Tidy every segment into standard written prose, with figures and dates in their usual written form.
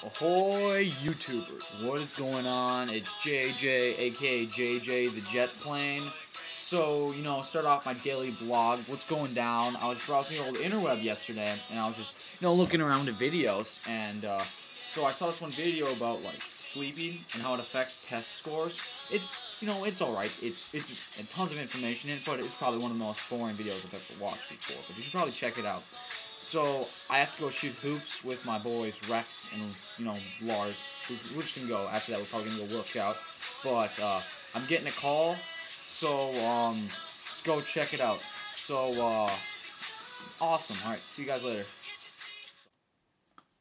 Ahoy YouTubers, what is going on? It's JJ, aka JJ the Jet Plane. So, start off my daily vlog. What's going down? I was browsing the old interweb yesterday, and I was just, looking around at videos, and so I saw this one video about, sleeping and how it affects test scores. It's alright. It's tons of information in it, but it's probably one of the most boring videos I've ever watched before, but you should probably check it out. So, I have to go shoot hoops with my boys Rex and, Lars. We're just going to go. After that, we're probably going to go work out. But, I'm getting a call. So, let's go check it out. So, awesome. Alright, see you guys later.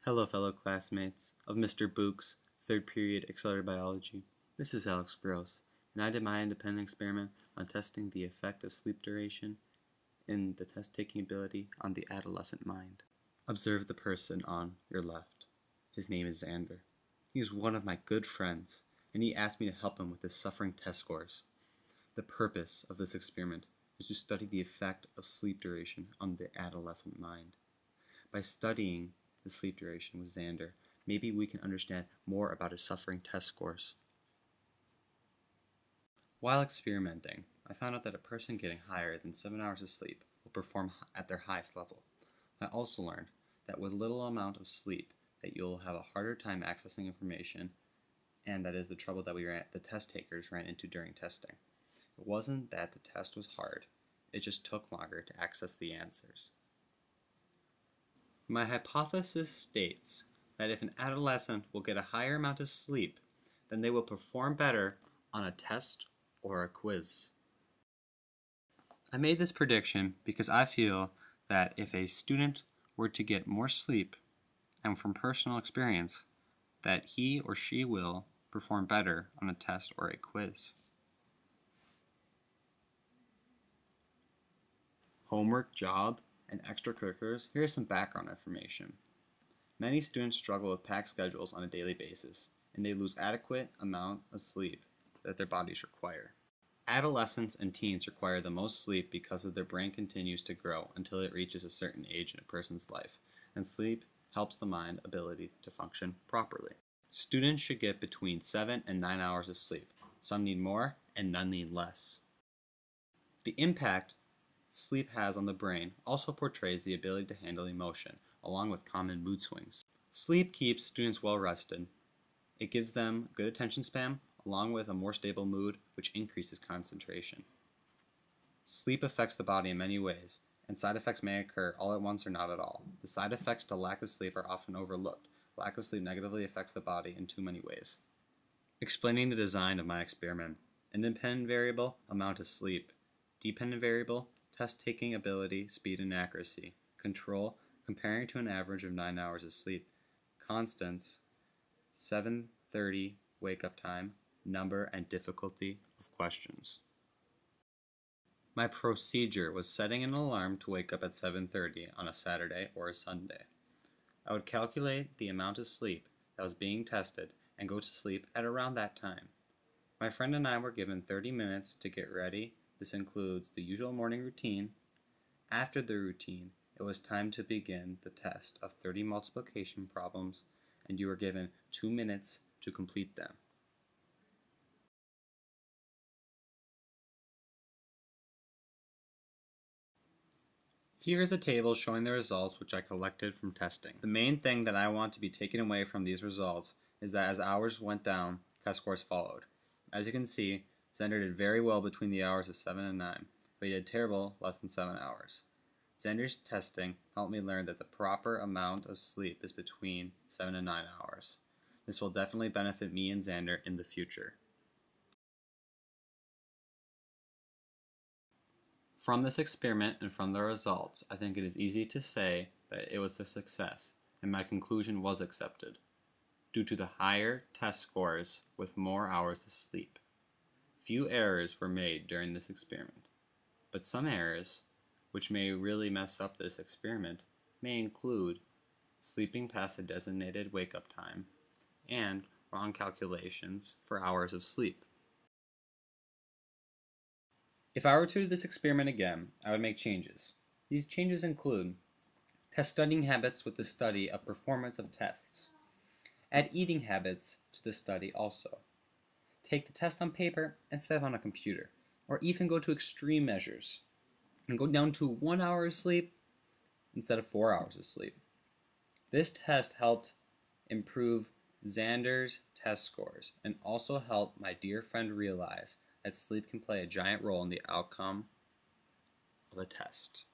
Hello, fellow classmates of Mr. Book's third period accelerated biology. This is Alex Gross, and I did my independent experiment on testing the effect of sleep duration in the test-taking ability on the adolescent mind. Observe the person on your left. His name is Xander. He is one of my good friends, and he asked me to help him with his suffering test scores. The purpose of this experiment is to study the effect of sleep duration on the adolescent mind. By studying the sleep duration with Xander, maybe we can understand more about his suffering test scores. While experimenting, I found out that a person getting higher than 7 hours of sleep will perform at their highest level. I also learned that with little amount of sleep that you'll have a harder time accessing information, and that is the trouble that the test takers ran into during testing. It wasn't that the test was hard, it just took longer to access the answers. My hypothesis states that if an adolescent will get a higher amount of sleep, then they will perform better on a test or a quiz. I made this prediction because I feel that if a student were to get more sleep, and from personal experience, that he or she will perform better on a test or a quiz. Homework, job, and extracurriculars. Here is some background information. Many students struggle with packed schedules on a daily basis, and they lose adequate amount of sleep that their bodies require. Adolescents and teens require the most sleep because their brain continues to grow until it reaches a certain age in a person's life, and sleep helps the mind ability to function properly. Students should get between 7 and 9 hours of sleep. Some need more, and none need less. The impact sleep has on the brain also portrays the ability to handle emotion, along with common mood swings. Sleep keeps students well rested. It gives them good attention span, along with a more stable mood, which increases concentration. Sleep affects the body in many ways, and side effects may occur all at once or not at all. The side effects to lack of sleep are often overlooked. Lack of sleep negatively affects the body in too many ways. Explaining the design of my experiment. Independent variable, amount of sleep. Dependent variable, test-taking ability, speed and accuracy. Control, comparing to an average of 9 hours of sleep. Constants, 7:30 wake-up time, number and difficulty of questions. My procedure was setting an alarm to wake up at 7:30 on a Saturday or a Sunday. I would calculate the amount of sleep that was being tested and go to sleep at around that time. My friend and I were given 30 minutes to get ready. This includes the usual morning routine. After the routine, it was time to begin the test of 30 multiplication problems, and you were given 2 minutes to complete them. Here is a table showing the results which I collected from testing. The main thing that I want to be taken away from these results is that as hours went down, test scores followed. As you can see, Xander did very well between the hours of 7 and 9, but he did terrible less than 7 hours. Xander's testing helped me learn that the proper amount of sleep is between 7 and 9 hours. This will definitely benefit me and Xander in the future. From this experiment and from the results, I think it is easy to say that it was a success, and my conclusion was accepted, due to the higher test scores with more hours of sleep. Few errors were made during this experiment, but some errors, which may really mess up this experiment, may include sleeping past the designated wake-up time and wrong calculations for hours of sleep. If I were to do this experiment again, I would make changes. These changes include test studying habits with the study of performance of tests, Add eating habits to the study also. Take the test on paper instead of on a computer, or even go to extreme measures and go down to 1 hour of sleep instead of 4 hours of sleep. This test helped improve Xander's test scores and also helped my dear friend realize that sleep can play a giant role in the outcome of a test.